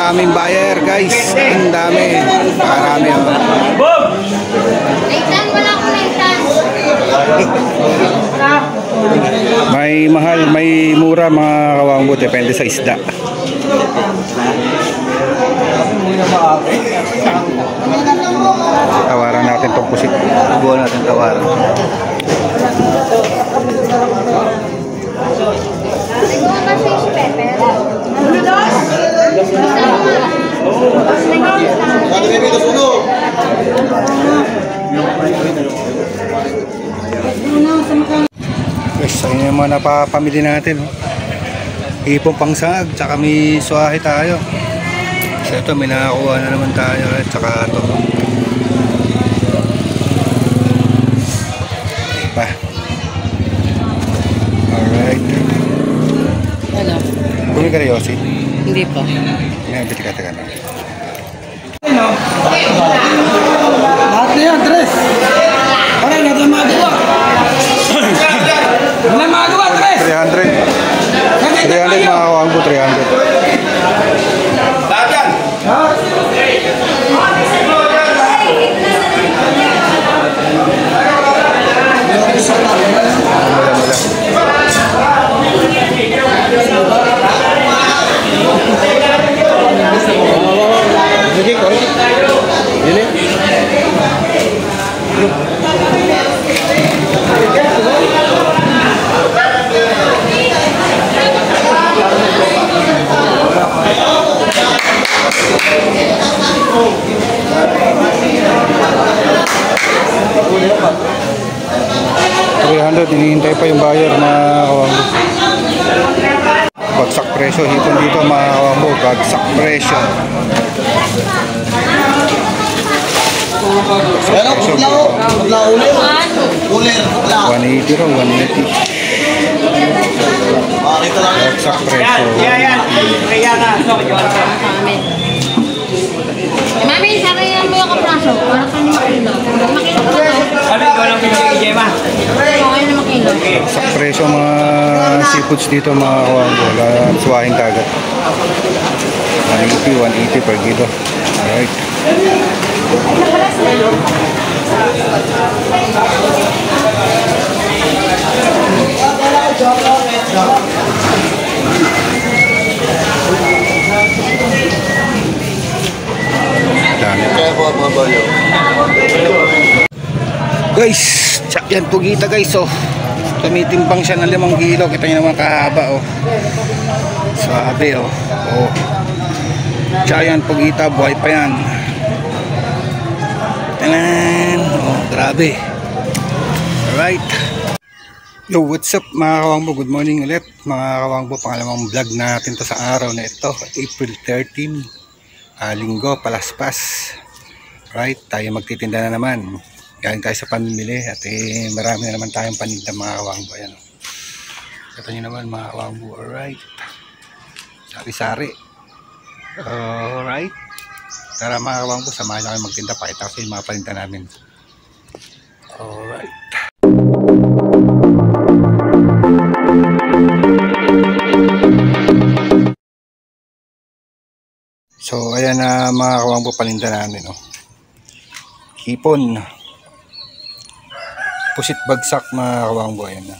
Napakaraming buyer guys. Ang dami. Napakarami. May mahal, may mura mga kawangbo. Depende sa isda. Tawaran natin itong pusit. Buwan natin tawaran. Guys, ayun yung mga napapamili natin. Ipong pangsag, tsaka may suwahe tayo. So ito, may nakakuha na naman tayo. Tsaka ito. Pa. Alright. Ano? Bumi ka rin, Yossi? Hindi pa. Ngayon, bitika-tika na. Lahat na yan, Tres. Parang natin magawa. Wala magawa, Tres. 300. 300 mga kawangbo, 300. Dagan. Hinihintay pa yung buyer mga kawangbo. Bagsak presyo hipon dito mga kawangbo. Bagsak presyo. Pero putla ulit. Ulit, putla. 180 raw, 180. Bagsak presyo. Mami, sarayan mo yung kapraso. Para pa naman kilo. Makilo ko na to. Sabi ko lang pinag-i Gemma. Okay na makilo. Bagsak presyo mga seafoods dito mga kawangbo. Suwahing dagat. 180 per kilo. Alright. Guys, yan pugita guys, oh. Tumitimbang siya ng 5 kilo. Kita nyo naman kahaba, oh. Sabi, oh. Oh. Giant pugita, buhay pa yan. Tanan. Oh, grabe. Alright. Yo, what's up mga kawangbo? Good morning ulit mga kawangbo. Pangalawang vlog natin to sa araw na ito, April 13, linggo, palaspas. Right, tayo magtitinda na naman. Galing tayo sa pamimili at marami na naman tayong paninda mga kawangbo. Ayan, oh. Ito nyo naman mga kawangbo. Alright. Sari-sari. Alright. Tara mga kawangbo, samahan nyo kayo magtinda. Pakita ko sa yung mga paninda namin. Alright. So ayan na mga kawangbo, paninda namin, oh. Hipon, pusit bagsak mga kawangbo, ayan na.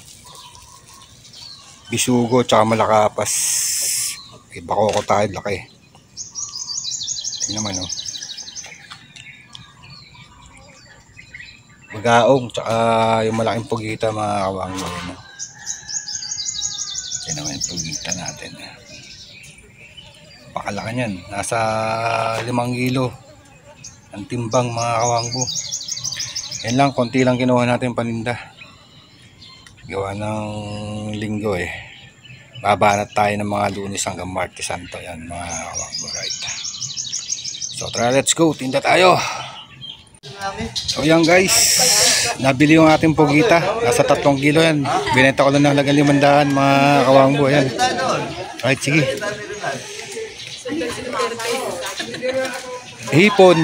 Bisugo tsaka malakapas. Bako ko tayo, laki. Ayan naman, oh. Magaong tsaka yung malaking pugita mga kawangbo, ayan, oh. Ayan naman yung pugita natin. Pakalaki yan, nasa 5 kilo ang timbang mga kawangbo. Yan lang, konti lang ginawa natin paninda. Gawa ng linggo eh. Babanat tayo ng mga Lunes hanggang Martes Santo. Yan mga kawangbo, right. So tara, let's go, tinda tayo. So yan guys, nabili yung ating pugita. Nasa 3 kilo yan. Binenta ko lang ng halagang 500 mga kawangbo. Yan. Right, sige. Hipon.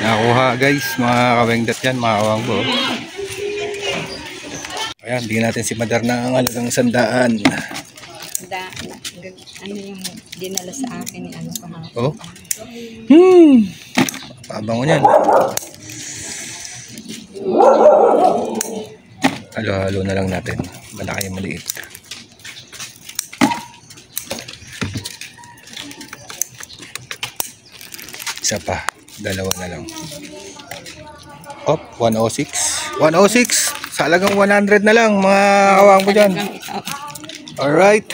Nakuha guys, mga kawengdat yan, mga kawangbo. Ayan, bigyan natin si Madar ng halagang 100. Ano yung dinala sa akin ni ano kahapon. Oh. Pabango niyan. Halo-halo na lang natin. Malaki yung maliit. Isa pa. Dalawa na lang. Op, 106. 106. Sa halagang 100 na lang mga kawang ko dyan. Alright.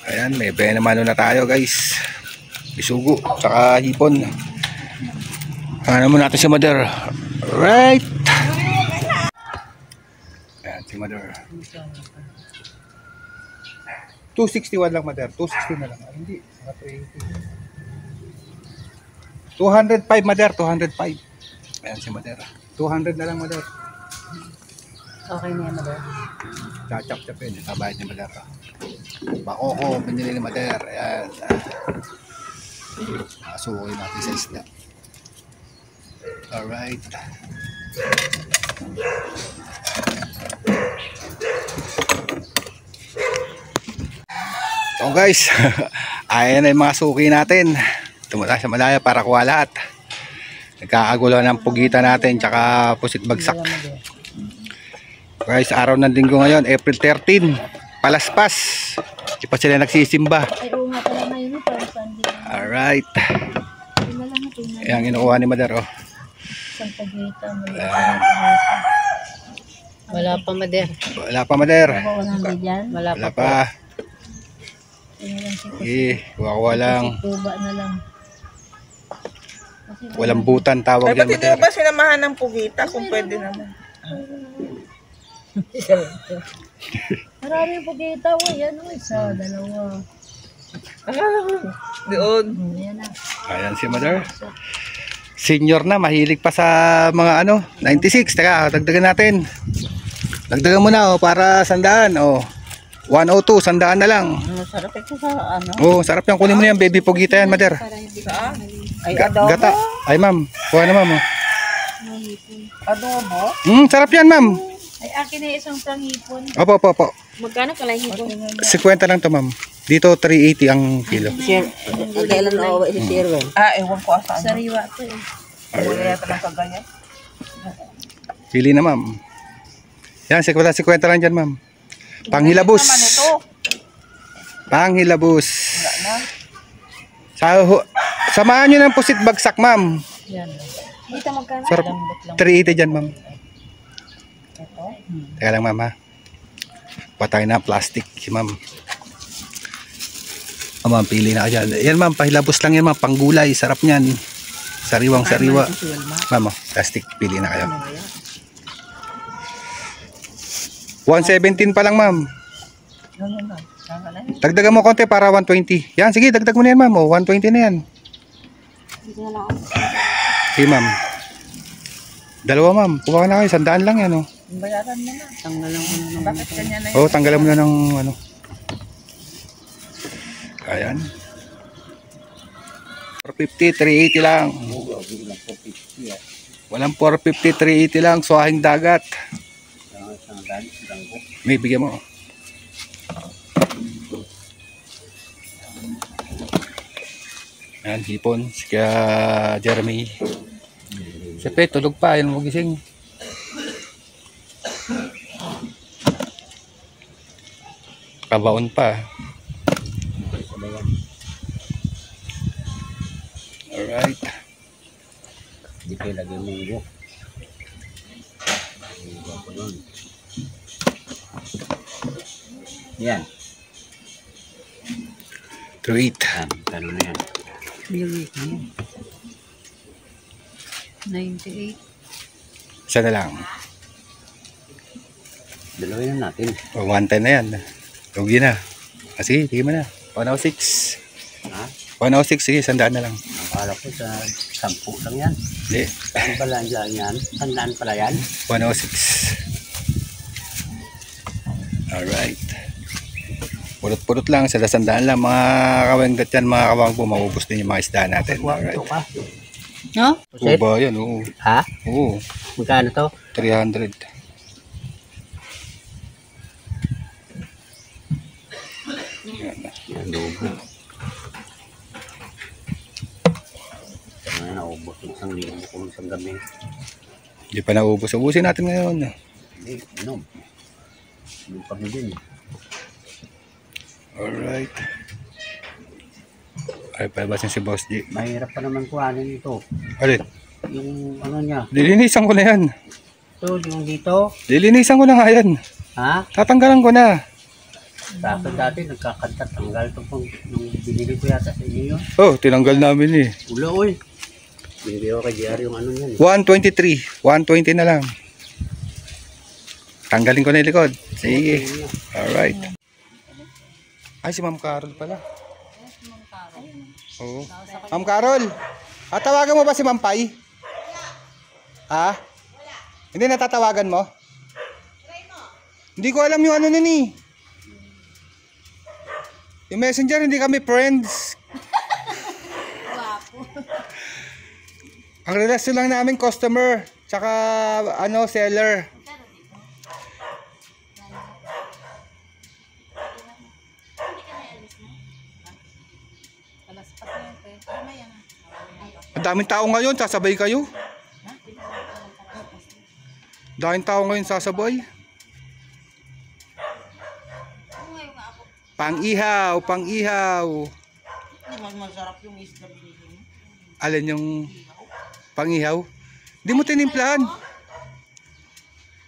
Ayan, may benamano na tayo guys. Bisugo, tsaka hipon. Ano mo natin si Mother. Alright. Ayan, si Mother. 261 lang Mother. 260 na lang. Hindi, 205 Mother, 205. Ayan si Mother. 200 na lang Mother. Okay na yan, Mother. Chachap-chapin, tabayad ni Mother. Bakoko, pinili ni Mother. Ayan. Masukoy natin sa isda. Alright. So guys, ayan na yung mga suki natin. Tumula sa malaya para kuha lahat. Nagkakagulo ng pugita natin tsaka pusit bagsak. Guys, araw ng linggo ngayon, April 13. Palaspas. Di pa sila nagsisimba. Ay, oo nga pala na yun. Para Sunday. Alright. Yun na lang natin. Ayan, inukuha ni Mother. Oh. Isang pagkita. Wala pa, Mother. Wala pa Mother. Ako nang dyan. Wala Wala pa. pa. Yun na lang si Sige, kuha lang. Tuba na lang. Walang butan tawag Ay, yan ba't hindi Mother. mo ba sinamahan ng pugita kung pwede naman? Maraming pagkita. O, yan o. Isa, dalawa. Akala ko, doon. Yan na. Ayan si Mother. Senior na, mahilig pa sa mga ano, 96. Teka, dagdagan natin. Dagdagan mo na para sandaan. Oh. 102, sandaan na lang. Masarap ito sa ano? Oh, sarap yan. Kunin mo na yan, baby pugita yan, Mother. Saan? Ay, Gata. adobo? Ay, ma'am. Kuha na, ma'am. Oh. Adobo? Sarap yan, ma'am. Ay, akin na isang panghipon. Opo, opo, opo. Magkano pala yung hipon? 50 lang to, ma'am. Dito, 380 ang kilo. Kailan na ako si Sherwin? Ah, ewan ko saan. Sariwa to eh. Wala yata ng kaganyan. Pili na, ma'am. Yan, 50 lang dyan, ma'am. Panghilabos. Naman ito. Panghilabos. Wala na. Samahan nyo ng pusit bagsak, ma'am. Yan. Dito magkano? Sarap. 380 dyan, ma'am. Teka lang, ma'am, ha. Patay na plastic, si ma'am. Oh, ma'am, pili na ka dyan. Yan, ma'am, pahilabos lang yan, ma'am. Panggulay, sarap niyan. Sariwang sariwa. Ma'am, oh, plastic, pili na kayo. 117 pa lang, ma'am. Dagdagan mo konti para 120. Yan, sige, dagdag mo na yan, ma'am. Oh, 120 na yan. Sige, ma'am. Dalawa, ma'am. Kuha ka na kayo. 100 lang yan, oh. Bayaran mo na. Tanggalan ko na ng Bakit kanya na yun? Oh, tanggalan mo na ng ano. Ayan. 450, 380 lang. Walang 450, 380 lang. Suahing dagat. May bigyan mo. Ayan, hipon. Si Kaya Jeremy. Siyempre, tulog pa. Ayan mo gising. Kabaon pa. Alright. Di kayo lagay munggo. Yan. 3-8. Yan. Talo na yan. 98. Isa na lang. Dalawin na natin. O, 110 na yan. Rugi na. Sige, tigil mo na. 106. Ha? 106, sige, 100 na lang. Akala ko sa 10 lang yan. Hindi. Saan pala dyan yan? Tandaan pala yan? 106. Alright. Purot-purot lang, sa 100 lang. Mga kawanggat yan, mga kawang po, maubos din yung mga isda natin. Alright. Ito ka. No? Oo ba yan? Oo. Ha? Oo. Magkano to? 300. Yan, lobo. Naubos ng 1,000 kung isang gabi. Hindi pa naubos. Ubusin natin ngayon. Hindi, inom. Inom kami din. Alright. Ay, palabasin si Boss G. Mahirap pa naman kuhanin ito. Alin? Yung ano niya. Lilinisan ko na yan. Ito, yung dito. Lilinisan ko na nga yan. Ha? Tatanggalan ko na. Dapat dati nagkakanta. Tanggal ito pong nung binili ko yata sa inyo yun. Oh, tinanggal namin eh. Ula, oy. Binili ko kay JR yung ano niyan. 123. 120 na lang. Tanggalin ko na yung likod. Sige. Alright. Ay, si Ma'am Carol pala. Oo. Ma'am Carol, tawagan mo ba si Ma'am Pai? Ha? Hindi natatawagan mo? Hindi ko alam yung ano nun eh. Yung messenger, hindi kami friends. Ang relasyon lang namin customer, tsaka ano, seller. Ang daming tao ngayon, sasabay kayo. Daming tao ngayon, sasabay. Pang-ihaw, pang-ihaw. Mas masarap yung isda binili mo. Alin yung pang-ihaw? Di mo tinimplahan.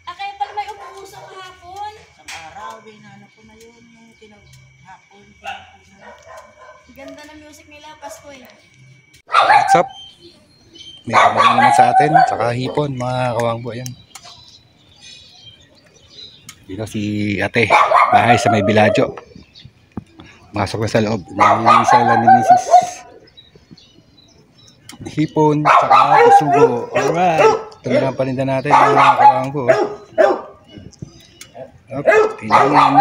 Kaya pala may umuusok kahapon. Sa araw, binanap ko na yun. Yung hapon. Ganda ng music nila, Pasko eh. What's up? May kamay naman sa atin, tsaka hipon, mga kawangbo. Yan. Dito si ate, bahay sa may Biladyo. Masok na sa loob. Nangisa lang ni Mrs. Hipon, tsaka sugo. Alright. Ito na lang paninda natin, mga kawangbo. Okay, tingnan.